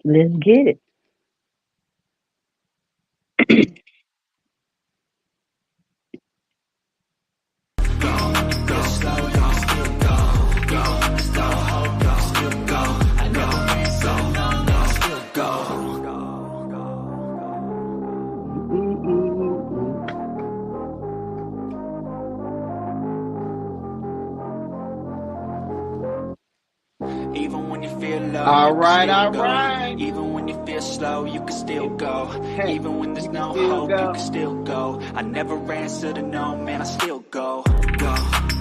Let's get it. Mm-mm-mm-mm. Even when you feel low, All you can right, still all go. right. Even when you feel slow, you can still go. Hey, Even when there's you can no still hope, you go. can still go. I never answer to no, man, I still go. Go,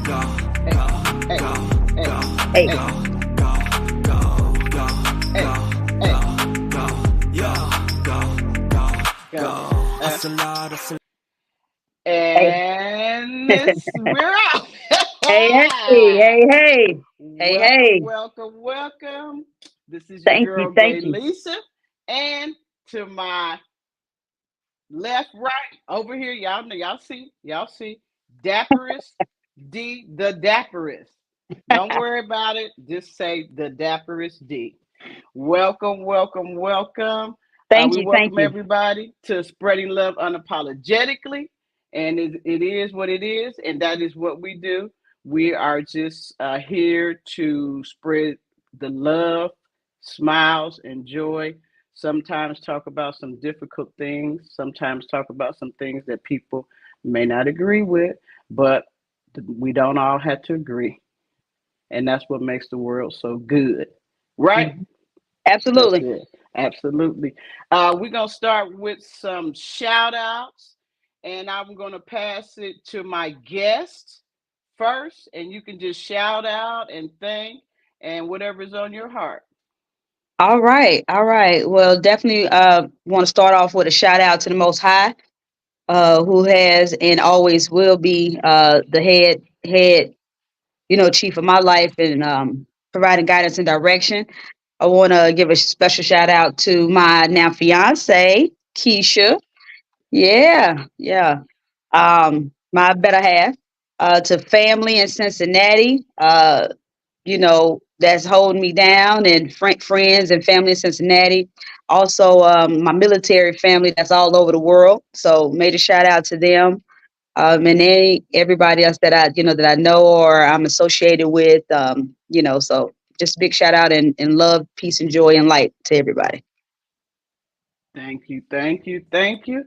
go, Hey, go, hey, go, hey, go, Hey, hey, go, go, go, go, hey, go, hey, go, go, go, go. go. Uh, Hustle hard, hustle. hey, and we're out. hey, hey, hey, hey, hey, Welcome, hey. welcome, welcome. This is your Thank you, girl, thank you. Gaylisa. And to my left, right, over here, y'all know, y'all see, Dapperest D, the Dapperest. Don't worry about it. Just say the Dapperest D. Welcome, welcome, welcome. Thank We you, thank welcome you. everybody to Spreading Love Unapologetically. And it is what it is, and that is what we do. We are just here to spread the love, smiles, and joy. Sometimes talk about some difficult things, sometimes talk about some things that people may not agree with, but we don't all have to agree. And that's what makes the world so good. Right? Mhm. That's Absolutely. it. Absolutely. We're going to start with some shout outs, and I'm going to pass it to my guest first, and you can just shout out and thank and whatever's on your heart. All right, all right. Well, definitely want to start off with a shout out to the Most High, who has and always will be the head, chief of my life and providing guidance and direction. I want to give a special shout out to my now fiance, Keisha. Yeah, yeah. My better half. To family in Cincinnati. That's holding me down, and friends and family in Cincinnati. Also, my military family that's all over the world. So, made a shout out to them. And everybody else that I know or I'm associated with. So just big shout out and love, peace, and joy and light to everybody. Thank you, thank you, thank you.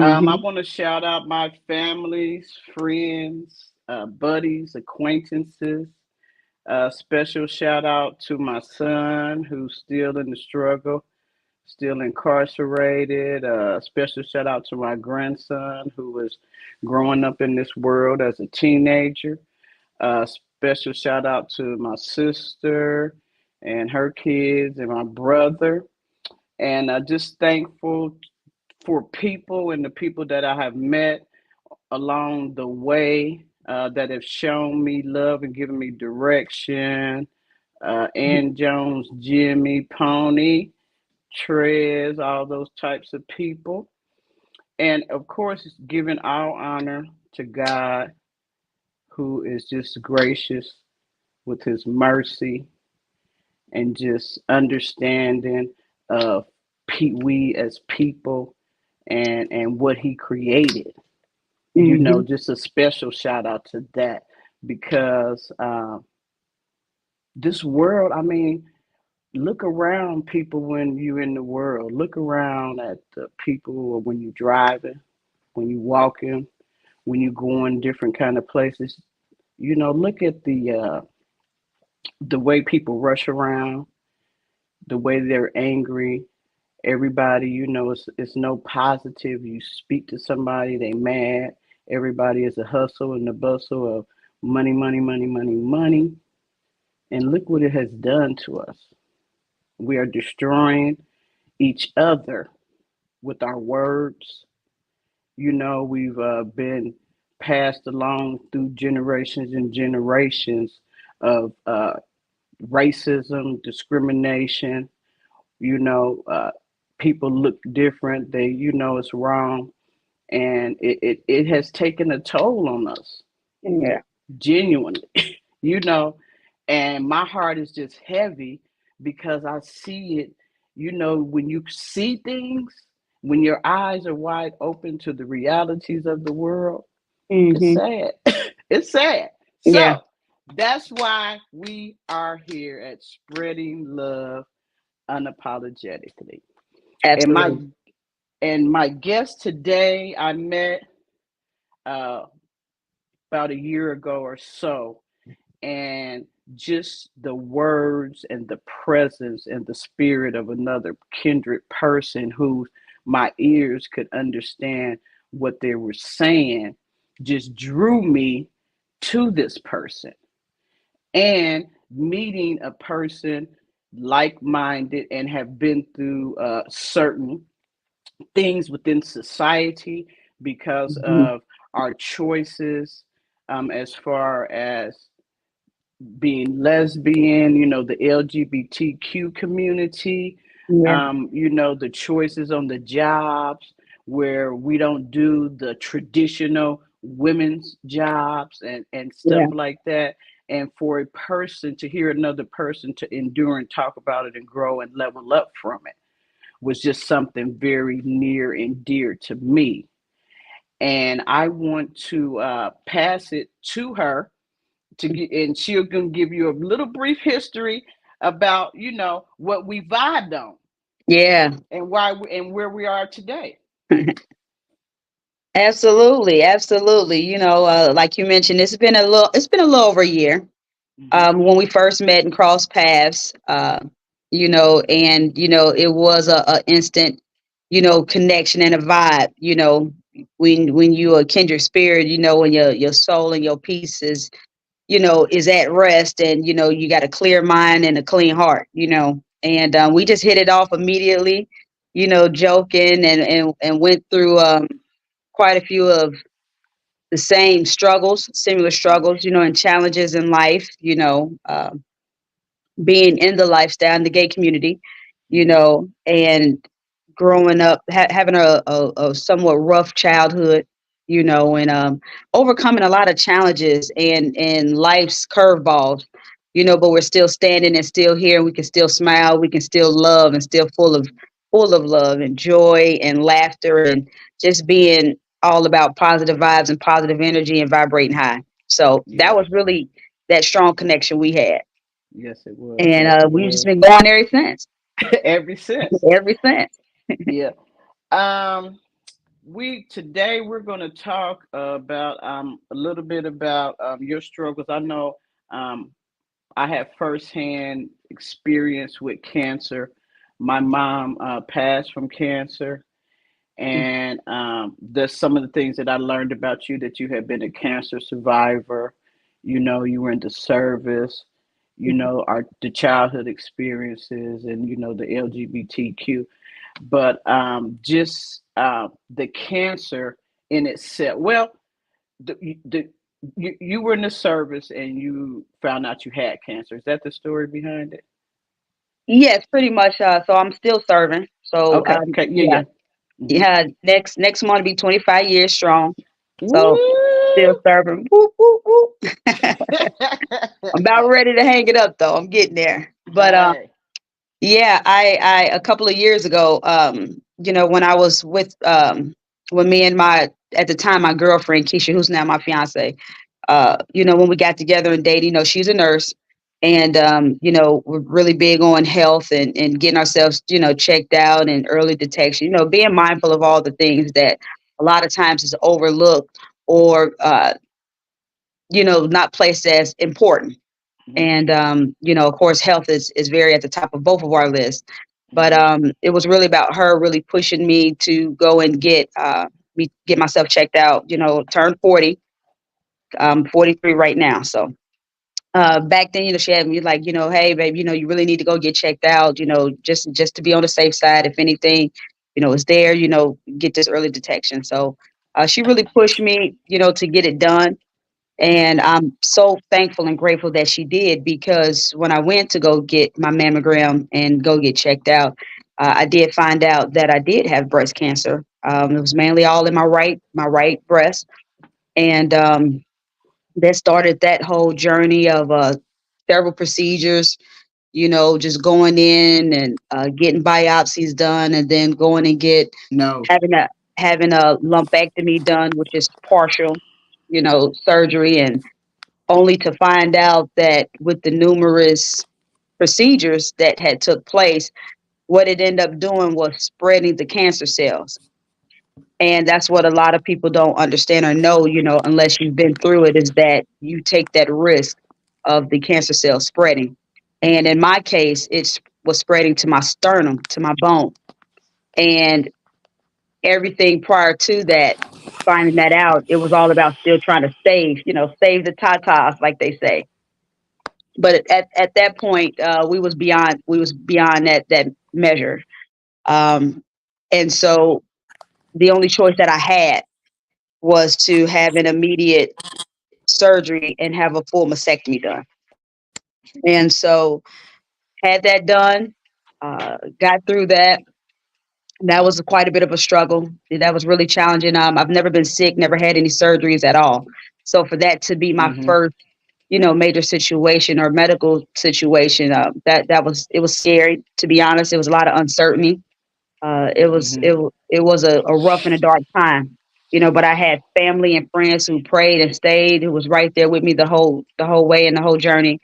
I Hmm. want to shout out my families, friends, buddies, acquaintances. Special shout out to my son who's still in the struggle, still incarcerated. Special shout out to my grandson who was growing up in this world as a teenager. Special shout out to my sister and her kids and my brother. And just thankful for people and the people that I have met along the way that have shown me love and given me direction. Ann Jones, Jimmy, Pony, Trez, all those types of people. And of course, giving all honor to God, who is just gracious with his mercy and just understanding of we as people and what he created. Hmm. Just a special shout out to that because this world, I mean, look around people when you're in the world. Look around at the people when you're driving, when you're walking, when you're going different kind of places. Look at the way people rush around, the way they're angry. Everybody, it's no positive. You speak to somebody, they mad. Everybody is a hustle and the bustle of money, money, money, money, money. And look what it has done to us. We are destroying each other with our words. We've been passed along through generations and generations of racism, discrimination. You know, uh, People look different. It's wrong. And it has taken a toll on us, Yeah. genuinely, you know. And my heart is just heavy because I see it, when you see things, when your eyes are wide open to the realities of the world, it's Hmm. sad. It's sad. Yeah, So that's why we are here at Spreading Love Unapologetically. And my absolutely. and my guest today I met uh, about a year ago or so, and just the words and the presence and the spirit of another kindred person who my ears could understand what they were saying just drew me to this person. And meeting a person like-minded and have been through certain things within society because Hmm. of our choices, as far as being lesbian, the LGBTQ community, Yeah, the choices on the jobs where we don't do the traditional women's jobs and stuff yeah, like that. And for a person to hear another person to endure and talk about it and grow and level up from it was just something very near and dear to me. And I want to pass it to her and she'll gonna give you a little brief history about what we vibed on yeah. and why and where we are today. Absolutely, absolutely. Like you mentioned, it's been a little over a year. Hmm. When we first met and crossed paths, and it was a instant, connection and a vibe. When you a kindred spirit, when your soul and your peace is at rest, and you got a clear mind and a clean heart. And we just hit it off immediately. Joking and went through quite a few of the same struggles, similar struggles, and challenges in life. Being in the lifestyle in the gay community, Hmm. and growing up, having a somewhat rough childhood, and overcoming a lot of challenges and life's curveballs, but we're still standing and still here. And we can still smile, we can still love, and still full of love and joy and laughter, and just being all about positive vibes and positive energy and vibrating high. So that Yeah. was really that strong connection we had. Yes, it was. And Yes, it we've just was. been going ever since. Ever since. Ever since. Yeah. Um. We today we're going to talk about a little bit about your struggles. I know um, I have firsthand experience with cancer. My mom passed from cancer. And there's some of the things that I learned about you, that you have been a cancer survivor. You were in the service. Our the childhood experiences, and the LGBTQ. But just the cancer in itself. Well, the you were in the service and you found out you had cancer. Is that the story behind it? Yes, pretty much. So I'm still serving. So Okay. Okay. Yeah. yeah, Yeah. Hmm. yeah. Next month will be 25 years strong. So still Woo! serving. Whoop, whoop, whoop. I'm about ready to hang it up though. I'm getting there. But Hey. yeah, I a couple of years ago, when I was with me and my at the time my girlfriend Kecia, who's now my fiance, when we got together and dated, she's a nurse, and we're really big on health and getting ourselves, checked out and early detection, being mindful of all the things that a lot of times is overlooked or not placed as important. Hmm. And of course health is very at the top of both of our lists. But Hmm. it was really about her really pushing me to go and get myself checked out, turned 40. 43 right now. So back then, she had me like, hey babe, you really need to go get checked out, just to be on the safe side. If anything, is there, get this early detection. So she really pushed me, to get it done. And I'm so thankful and grateful that she did, because when I went to go get my mammogram and go get checked out, I did find out that I did have breast cancer. It was mainly all in my right breast. And that started that whole journey of several procedures, just going in and getting biopsies done, and then going and get No. having a having a lumpectomy done, which is partial, surgery, and only to find out that with the numerous procedures that had took place, what it ended up doing was spreading the cancer cells. And that's what a lot of people don't understand or know, unless you've been through it, is that you take that risk of the cancer cells spreading. And in my case, it was spreading to my sternum, to my bone. And everything prior to that, finding that out, it was all about still trying to save the tatas, like they say. But at that point, we was beyond that measure. Um, and so the only choice that I had was to have an immediate surgery and have a full mastectomy done. And so had that done, got through that. That was quite a bit of a struggle. That was really challenging. I've never been sick, never had any surgeries at all. So for that to be my Mhm. first, major situation or medical situation, it was scary. To be honest, it was a lot of uncertainty. It was Mhm. it wa- it was a rough and a dark time, but I had family and friends who prayed and stayed, who was right there with me the whole way and the whole journey.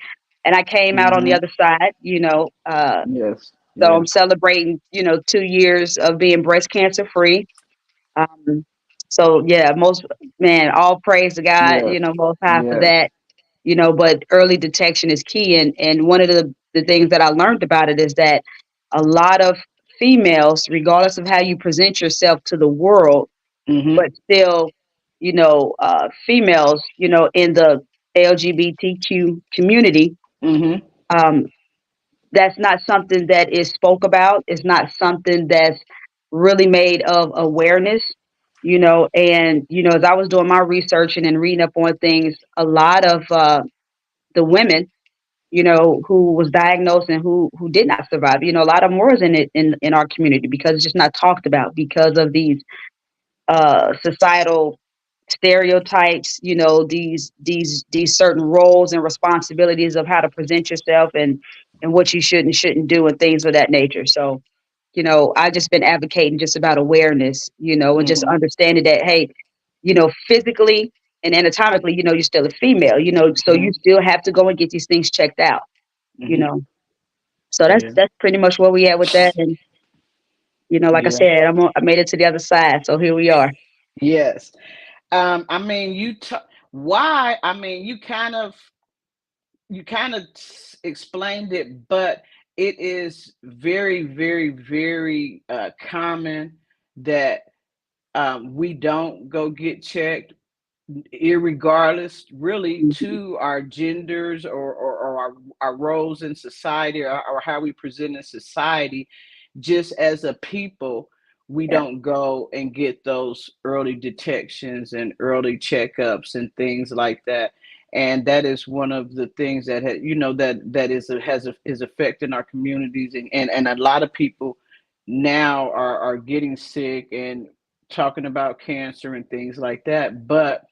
And I came out on the Mhm. other side, Yes. so Yeah. I'm celebrating, 2 years of being breast cancer free. Um, so yeah, all praise to God, Yes. most high for Yes. that, but early detection is key. And one of the things that I learned about it is that a lot of females, regardless of how you present yourself to the world, Mhm. but still, females, in the LGBTQ community, Mhm. um, that's not something that is spoke about. It's not something that's really made of awareness, and as I was doing my research and reading up on things, a lot of the women, who was diagnosed and who did not survive, a lot of them was in it in our community, because it's just not talked about because of these societal stereotypes, these certain roles and responsibilities of how to present yourself, and what you should and shouldn't do, and things of that nature. So, I just been advocating just about awareness, and just Mhm. understanding that, hey, physically and anatomically, you're still a female, so you Mhm. still have to go and get these things checked out, you Mhm. know. So that's Yeah. that's pretty much where we at with that. And like I Yeah. said, I made it to the other side, so here we are. Yes. I mean, why? I mean, you kind of explained it, but it is very, very, very common that we don't go get checked, irregardless, really, Mhm. to our genders, or our roles in society, or how we present in society. Just as a people, we Yeah. don't go and get those early detections and early checkups and things like that. And that is one of the things that is affecting our communities, and a lot of people now are getting sick and talking about cancer and things like that, but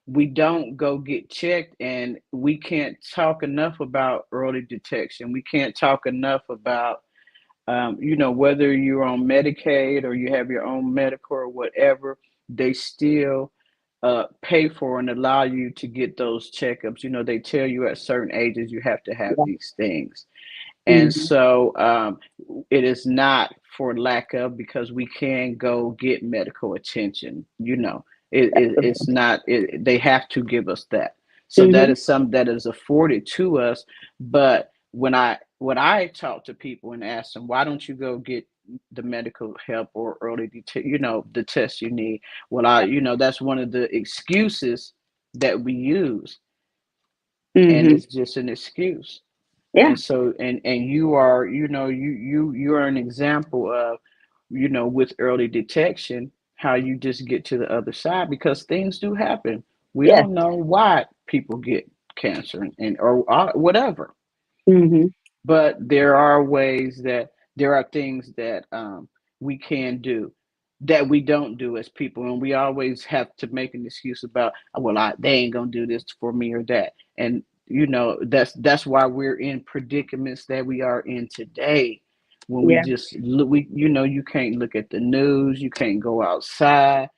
we don't go get checked. And we can't talk enough about early detection. We can't talk enough about whether you're on Medicaid or you have your own medical or whatever, they still pay for and allow you to get those checkups. They tell you at certain ages you have to have Yeah. these things. And Mhm. so it is not for lack of, because we can go get medical attention. It's not, they have to give us that. So that Mhm. is something that is afforded to us. But when I talk to people and ask them, why don't you go get the medical help or early the tests you need? Well, that's one of the excuses that we use, and Mhm. it's just an excuse. Yeah. And so, and you are, you are an example of, with early detection, how you just get to the other side, because things do happen. We Yes. don't know why people get cancer, or whatever, Mhm. but there are ways, that there are things that we can do that we don't do as people. And we always have to make an excuse about, well, they ain't gonna do this for me or that. And That's why we're in predicaments that we are in today. When we Yeah. just look, you can't look at the news, you can't go outside.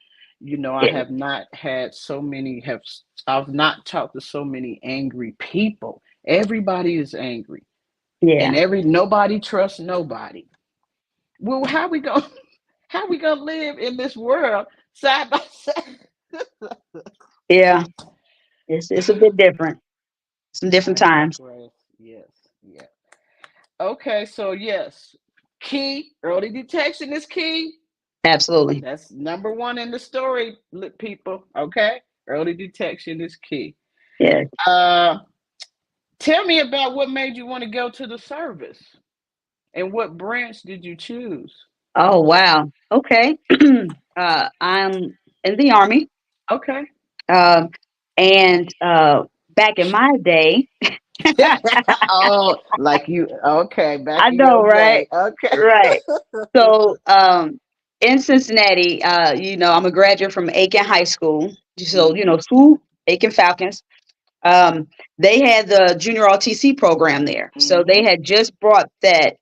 I Yeah. have not had so many have I've not talked to so many angry people. Everybody is angry, and Yeah. nobody trusts nobody. Well, how we going how we gonna live in this world side by side? Yeah. It's a bit different. Some different I times. digress. Yes, yeah. Okay, so yes, key early detection is key. Absolutely. That's number one in the story, people. Okay, early detection is key. Yeah. Uh, Tell me about what made you want to go to the service, and what branch did you choose? Oh wow. Okay. I'm in the army. Okay. Um, and back in my day, Oh, like you. Okay, back I in your know, right? day. Okay. Right. So, in Cincinnati, I'm a graduate from Aiken High School. So, Mhm. school, Aiken Falcons. Um, they had the junior RTC program there. So they Mhm. had just brought that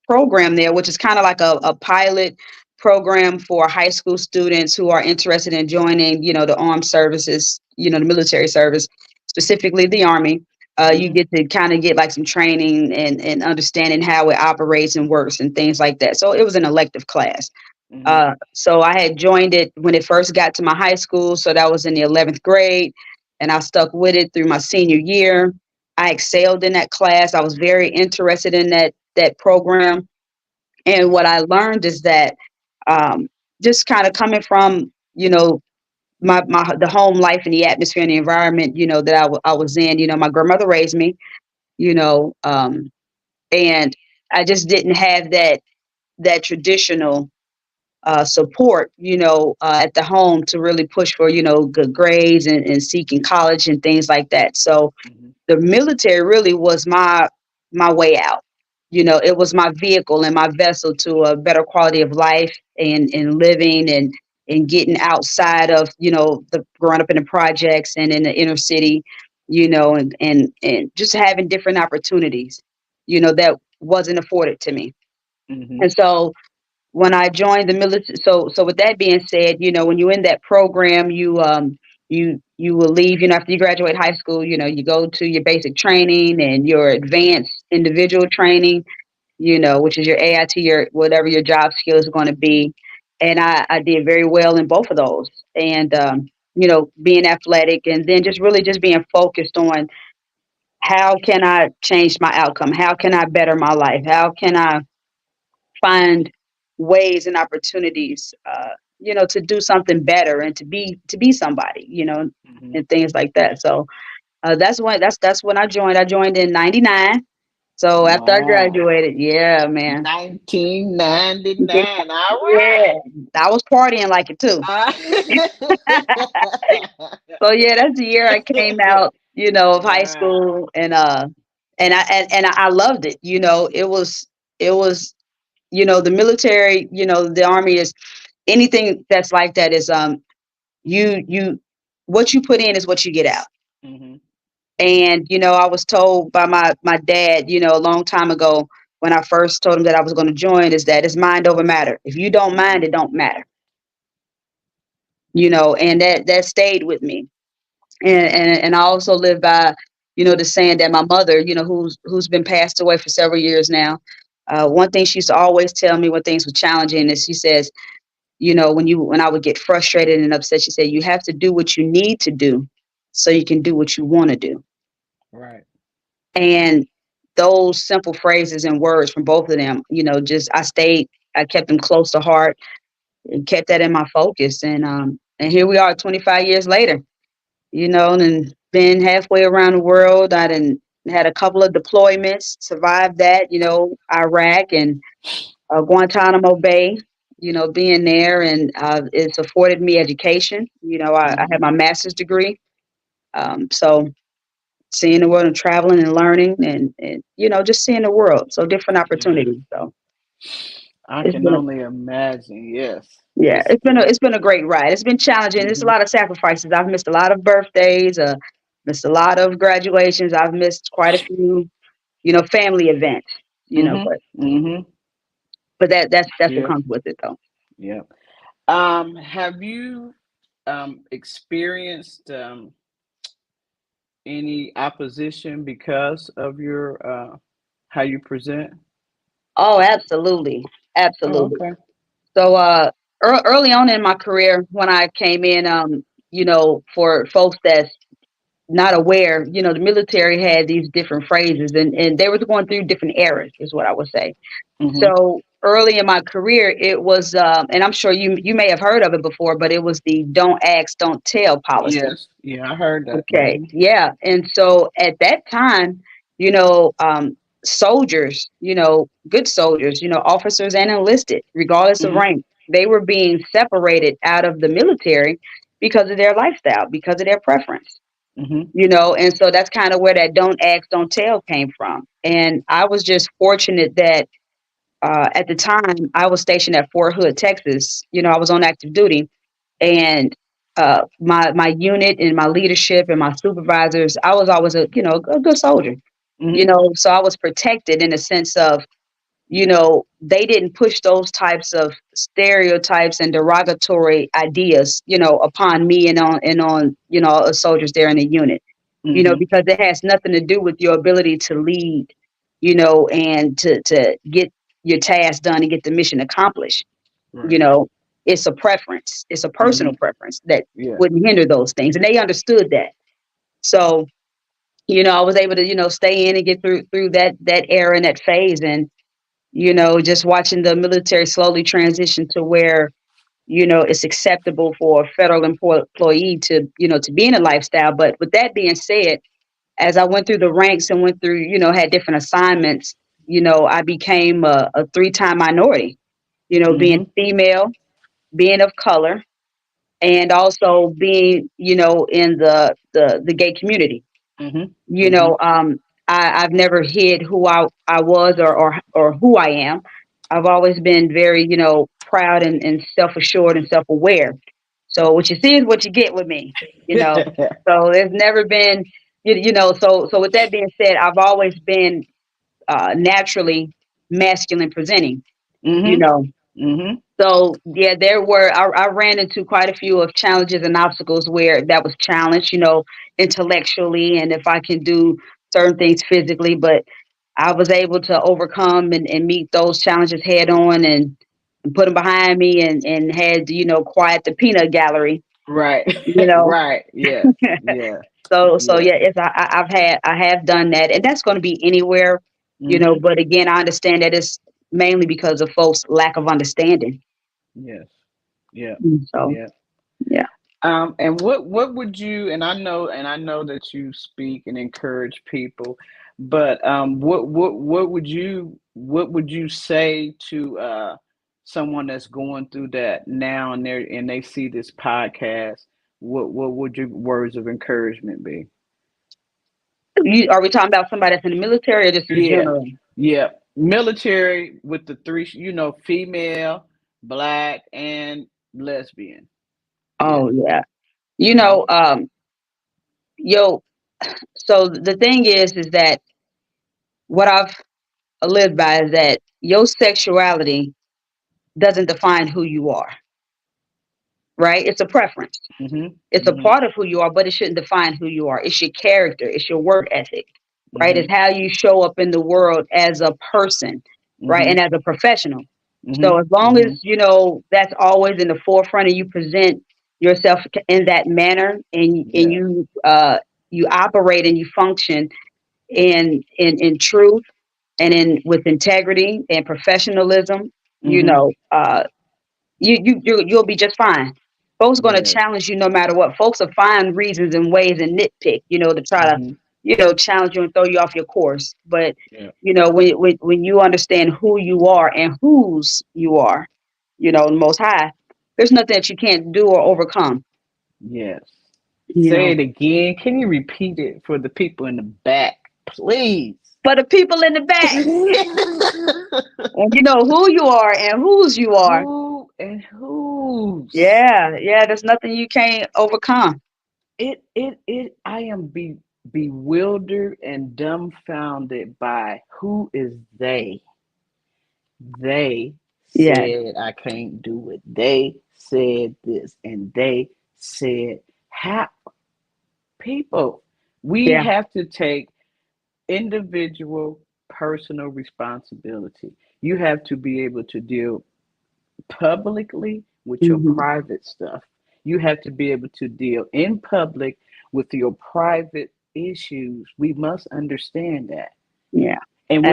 program there, which is kind of like a pilot program for high school students who are interested in joining, the armed services, the military service, specifically the Army. You Mhm. get to kind of get like some training and understanding how it operates and works and things like that. So it was an elective class. Mhm. So I had joined it when it first got to my high school. So that was in the 11th grade. And I stuck with it through my senior year. I excelled in that class. I was very interested in that program. And what I learned is that um, just kind of coming from, my the home life and the atmosphere and the environment, that I was in. My grandmother raised me, you know, um, and I just didn't have that traditional support, at the home to really push for, good grades and seeking college and things like that. So Mhm. the military really was my way out. It was my vehicle and my vessel to a better quality of life and living and getting outside of, the growing up in the projects and in the inner city, and just having different opportunities, that wasn't afforded to me. Mhm. And so when I joined the military. So with that being said, when you're in that program, you will leave, after you graduate high school, you go to your basic training and your advanced individual training, which is your AIT, your whatever your job skill is going to be. And I did very well in both of those. And being athletic and then just really just being focused on how can I change my outcome? How can I better my life? How can I find ways and opportunities, to do something better and to be somebody, Mhm. and things like that. So that's when I joined. I joined in '99. So after I Wow. graduated, yeah, man, 1999. All yeah, right. I was partying like it too. Uh, So yeah, that's the year I came out, of high wow. school, and I loved it. It was the military, the army is anything that's like that is you what you put in is what you get out. Mhm. And I was told by my dad, a long time ago when I first told him that I was going to join, is that it's mind over matter. If you don't mind, Mhm. it don't matter. And that stayed with me. And I also live by, the saying that my mother, who's been passed away for several years now. One thing she used to always tell me when things were challenging is she says, when I would get frustrated and upset, she said, you have to do what you need to do so you can do what you want to do. Right. And those simple phrases and words from both of them, just I kept them close to heart and kept that in my focus. And here we are 25 years later, and been halfway around the world. I done had a couple of deployments, survived that, Iraq and Guantanamo Bay, being there, and it's afforded me education. I have Mhm. my master's degree. So seeing the world and traveling and learning and just seeing the world. So different Yeah. opportunities. So I it's can been, only imagine. Yes. yeah, It's it's been a great ride. It's been challenging. It's a mhm. lot of sacrifices. I've missed a lot of birthdays, Missed a lot of graduations. I've missed quite a few, family events, Mhm. but Mhm. that's what Yeah. comes with it though. Yeah. Have you experienced any opposition because of your how you present? Oh, absolutely. Oh, Absolutely. okay. So early on in my career when I came in, for folks that's not aware, the military had these different phrases and they were going through different eras is what I would say. Mhm. So early in my career, it was, and I'm sure you may have heard of it before, but it was the don't ask, don't tell policy. Yes. Yeah, I heard that. Okay, Mhm. yeah. And so at that time, soldiers, good soldiers, officers and enlisted, regardless of Mhm. rank, they were being separated out of the military because of their lifestyle, because of their preference. Mhm. And so that's kind of where that don't ask, don't tell came from. And I was just fortunate that at the time I was stationed at Fort Hood, Texas. I was on active duty, and my unit and my leadership and my supervisors, I was always a good soldier. Mhm. So I was protected in a sense of they didn't push those types of stereotypes and derogatory ideas upon me and on soldiers there in the unit, Mhm. because it has nothing to do with your ability to lead, and to get your task done and get the mission accomplished. you Right. know it's a preference, it's a personal Mhm. preference that Yeah. wouldn't hinder those things, and they understood that. So I was able to stay in and get through that era and that phase, and just watching the military slowly transition to where it's acceptable for a federal employee to to be in a lifestyle. But with that being said, as I went through the ranks and went through, had different assignments, I became a three-time minority, being Mhm. female, being of color, and also being, in the gay community. Mhm. You know, Mhm. um, I've never hid who I was, or who I am. I've always been very, proud and self assured and self aware. So what you see is what you get with me. You know, so there's never been, So with that being said, I've always been naturally masculine presenting. You Mhm. know, Mhm. so yeah, I ran into quite a few of challenges and obstacles where that was challenged, intellectually, and if I can do certain things physically, but I was able to overcome and meet those challenges head on, and put them behind me, and had to, quiet the peanut gallery, Right. you know. Right. Yes. Yeah. So Yeah. yeah, I have done that, and that's going to be anywhere, Mhm. but again, I understand that it's mainly because of folks' lack of understanding. Yes. Yeah. So Yeah. yeah. And what would you, and I know that you speak and encourage people, but what would you say to someone that's going through that now, and they see this podcast? What would your words of encouragement be? Are we talking about somebody that's in the military or just in Yeah, general? yeah. Military with the three, female, black, and lesbian. Yeah. Oh yeah. You Hmm. know, yo. So the thing is that what I've lived by is that your sexuality doesn't define who you are, right? It's a preference. Hmm. It's a Hmm. part of who you are, but it shouldn't define who you are. It's your character. It's your work ethic, right? Hmm. It's how you show up in the world as a person, right? And Hmm. as a professional. So Hmm. as long Hmm. as, that's always in the forefront and you present yourself in that manner, and Yeah. you operate and you function in truth and in with integrity and professionalism, you Hmm. know, you'll be just fine. Folks going to Yes. challenge you no matter what. Folks will find reasons and ways and nitpick, to try to, Hmm. challenge you and throw you off your course. But Yeah. when you understand who you are and whose you are, the Most High, there's nothing that you can't do or overcome. Yes. You Say know, it again. Can you repeat it for the people in the back, please? for the people in the back, and you know who you are and whose you are. Who and whose? Yeah, yeah. There's nothing you can't overcome. I am bewildered and dumbfounded by who is they. They Yeah. said I can't do it. They said this and they said how people. We Yeah. have to take individual personal responsibility. You have to be able to deal publicly with your Hmm. private stuff. You have to be able to deal in public with your private issues. We must understand that. Yeah. And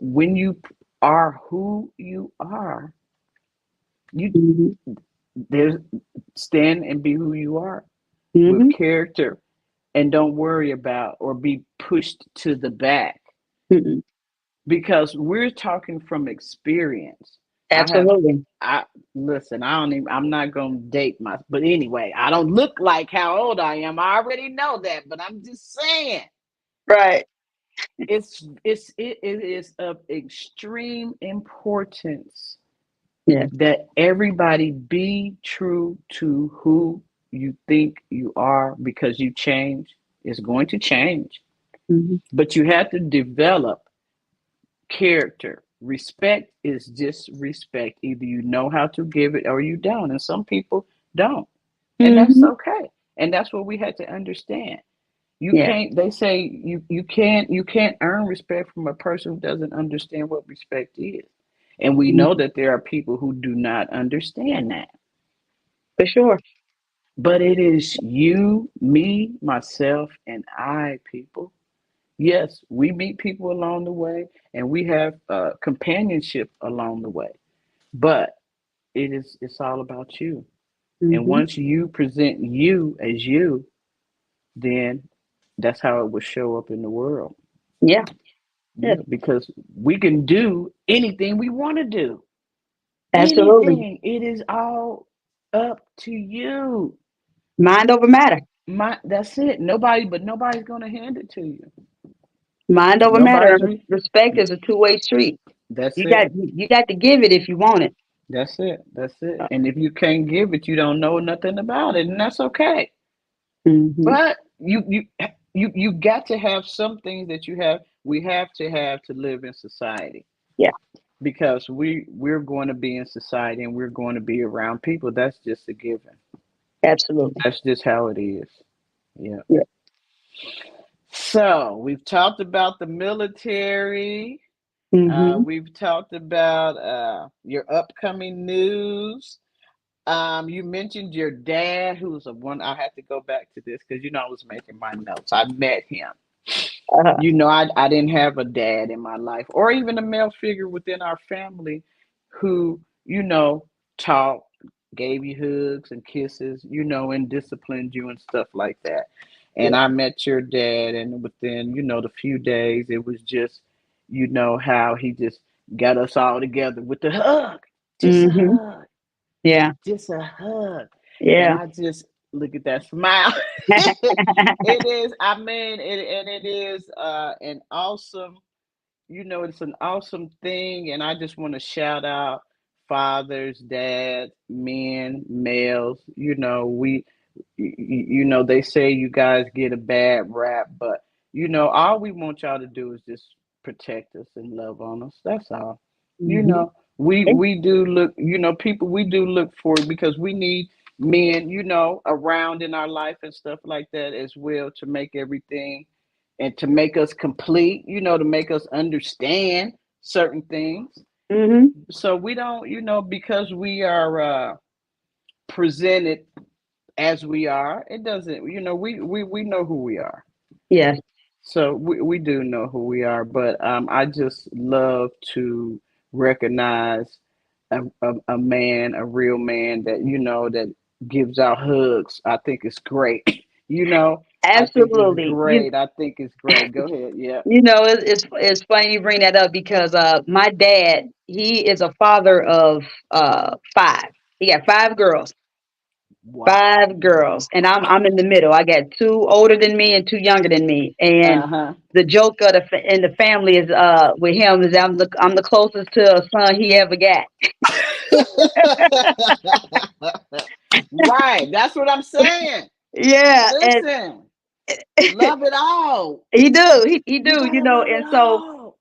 when you are who you are, you Mm-hmm. there's stand and be who you are with Hmm. character, and don't worry about or be pushed to the back, Hmm. because we're talking from experience. I have Absolutely. I listen, I don't even I'm not gonna date my but anyway, I don't look like how old I am. I already know that, but I'm just saying Right. it is of extreme importance Yeah. that everybody be true to who you think you are, because you change. It's going to change. Hmm. But you have to develop character. Respect is just respect. Either you know how to give it or you don't. And some people don't. And that's Hmm. okay. And that's what we had to understand. You Yeah. can't they say you can't earn respect from a person who doesn't understand what respect is. And we know Hmm. that there are people who do not understand that. For sure. But it is you, me, myself, and I, people. Yes, we meet people along the way and we have companionship along the way. But it's all about you. And Hmm. once you present you as you, then that's how it will show up in the world. Yeah. Yeah. Yeah, because we can do anything we want to do. Absolutely. Anything. It is all up to you. Mind over matter. That's it. Nobody's gonna hand it to you. Mind over matter. Nobody's And re- respect is a two-way street. that's You it. got you got to give it if you want it. That's it. That's it. And if you can't give it, you don't know nothing about it, and that's okay. Hmm. But you got to have some things that you have. We have to live in society, Yeah. because we're going to be in society and we're going to be around people. That's just a given. Absolutely. That's just how it is. Yeah. Yeah. So we've talked about the military. Hmm. We've talked about your upcoming news. You mentioned your dad, who's a one. I had to go back to this because I was making my notes. I met him. Uh, I didn't have a dad in my life, or even a male figure within our family, who taught, gave you hugs and kisses, and disciplined you and stuff like that. And yeah. I met your dad, and within the few days, it was just how he just got us all together with the hug, just a Hmm. hug, Yeah. just a hug. And Yeah. I just look at that smile. It is, I mean, it is an awesome, it's an awesome thing. And I just want to shout out fathers, dads, men, males. They say you guys get a bad rap, but all we want y'all to do is just protect us and love on us. That's all. You Hmm. know, we do look, people, we do look for it, because we need men, around in our life and stuff like that as well, to make everything and to make us complete, to make us understand certain things. Hmm. So we don't, because we are presented as we are, it doesn't, we know who we are. Yes. So we do know who we are, but I just love to recognize a man, a real man that that gives out hugs. I think it's great. I think it's Absolutely. great. I think it's great. Go ahead. Yeah. It's funny you bring that up because my dad, he is a father of five. He got five girls. Wow. Five girls, and I'm in the middle. I got two older than me and two younger than me. And Uh huh. the joke of in the family is with him is I'm the closest to a son he ever got. Right. That's what I'm saying. Yeah, and Listen, love it all. he You do, gotta love it and so all.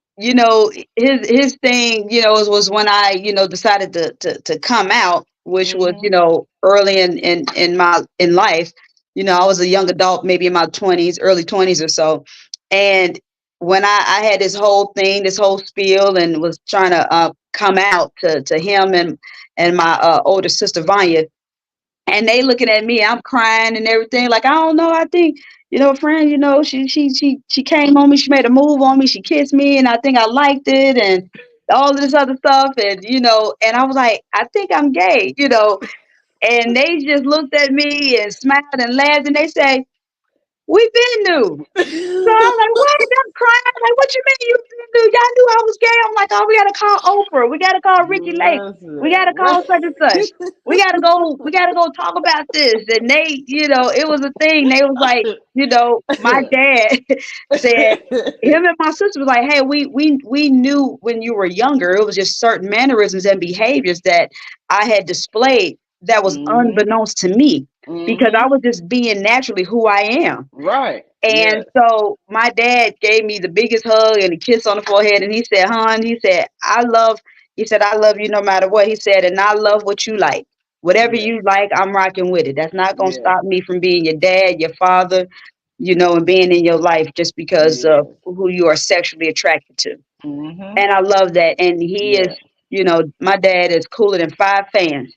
his thing, was when I, decided to come out, which was, Mm-hmm. early in life. I was a young adult, maybe in my 20s, early 20s or so. And when I had this whole thing, this whole spiel, and was trying to come out to him and my older sister Vanya, and they looking at me, I'm crying and everything. Like, I don't know. I think, friend, she came on me. She made a move on me. She kissed me, and I think I liked it, and all this other stuff. And, and I was like, I think I'm gay, and they just looked at me and smiled and laughed, and they say, we been knew. So I'm like, what? I'm crying. Like, what you mean you knew? Y'all knew I was gay. I'm like, oh, we gotta call Oprah. We gotta call Ricky Lake. We Listen, gotta call such and such. We gotta go talk about this. And they, it was a thing. They was like, my dad said, him and my sister was like, hey, we knew when you were younger. It was just certain mannerisms and behaviors that I had displayed that was mm-hmm. unbeknownst to me, because I Mm-hmm. was just being naturally who I am. Right. And Yes. so my dad gave me the biggest hug and a kiss on the forehead. And he said, hon, I love you no matter what. He said, and I love what you like. Whatever Yes. you like, I'm rocking with it. That's not going to Yes. stop me from being your dad, your father, and being in your life just because of Yes. who you are sexually attracted to. Mm-hmm. And I love that. And he is, Yeah. my dad is cooler than five fans,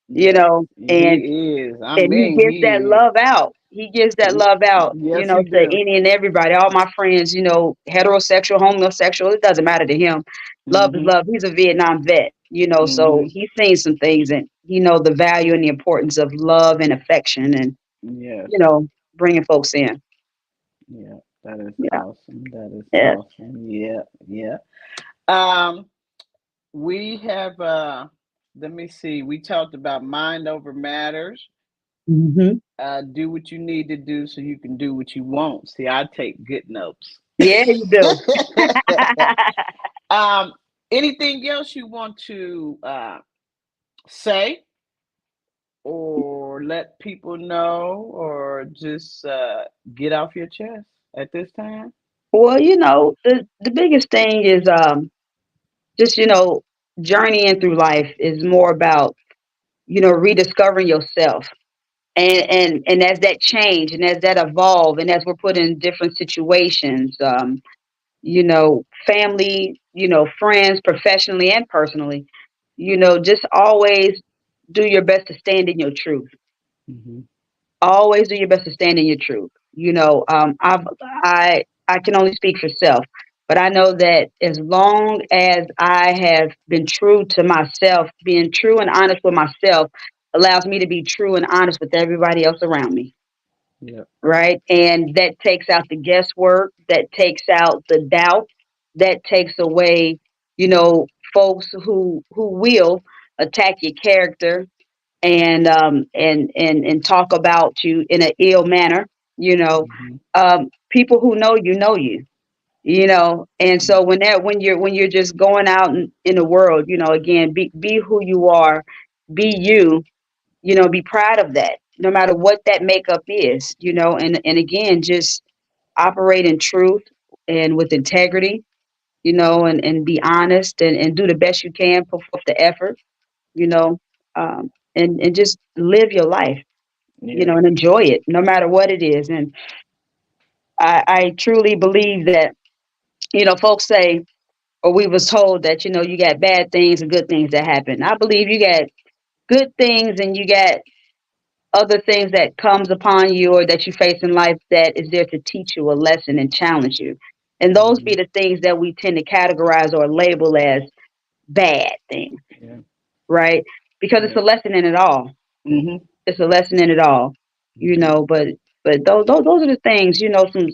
Yeah. and He is. I he mean, gives that he is. love out. He gives that He, love out, yes, he to do. any and everybody. All my friends, heterosexual, homosexual, it doesn't matter to him. Love is Mm-hmm. love. He's a Vietnam vet, so Mm-hmm. he's seen some things, and he knows the value and the importance of love and affection, and Yes. bringing folks in. Yeah. That is Yeah, awesome. That is yeah. awesome. Yeah. Yeah. Um, we have let me see. We talked about mind over matters. Hmm. Do what you need to do so you can do what you want. See, I take good notes. Yeah, you do. um, anything else you want to say or let people know or just get off your chest at this time? Well, the biggest thing is just journeying through life is more about rediscovering yourself. And as that change and as that evolve and as we're put in different situations, family, friends, professionally and personally, just always do your best to stand in your truth. Hmm. Always do your best to stand in your truth. I can only speak for self, but I know that as long as I have been true to myself, being true and honest with myself allows me to be true and honest with everybody else around me. Yep. Right? And that takes out the guesswork, that takes out the doubt, that takes away, folks who will attack your character and talk about you in an ill manner, Hmm. people who know you. And so when you're just going out in the world, again, be who you are, be you, be proud of that, no matter what that makeup is, and again, just operate in truth and with integrity, and be honest and do the best you can, put forth the effort, you know, and just live your life, Yeah. and enjoy it, no matter what it is. And I truly believe that, folks say, or we was told that, you got bad things and good things that happen. I believe you got good things and you got other things that comes upon you or that you face in life that is there to teach you a lesson and challenge you. And those Hmm. be the things that we tend to categorize or label as bad things, Yeah. right? Because it's Yeah. a lesson in it all. Hmm. It's a lesson in it all, Hmm. but those are the things,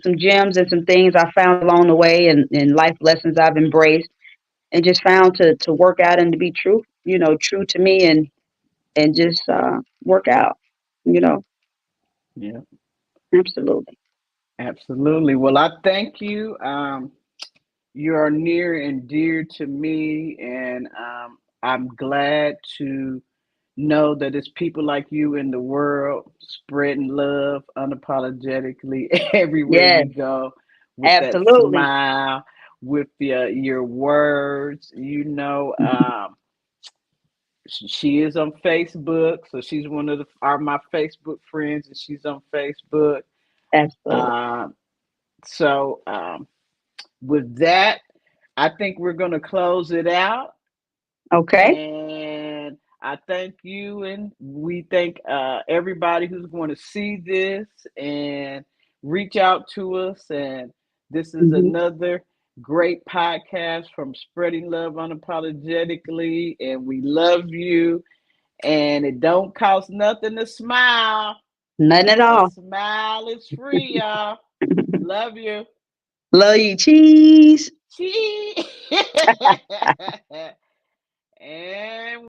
some gems and some things I found along the way, and life lessons I've embraced and just found to work out and to be true, true to me, and just work out, you know, Yeah. absolutely. Absolutely. Well, I thank you. You are near and dear to me, and I'm glad to know that it's people like you in the world spreading love unapologetically everywhere Yes, we go, with that absolutely. smile, with your words. She is on Facebook, so she's one of my Facebook friends, and she's on Facebook. Absolutely. Um, so with that, I think we're gonna close it out. Okay. And I thank you, and we thank everybody who's going to see this and reach out to us. And this is Hmm. another great podcast from Spreading Love Unapologetically. And we love you. And it don't cost nothing to smile. Nothing at A all. smile is free, y'all. Love you. Love you. Cheese. Cheese. And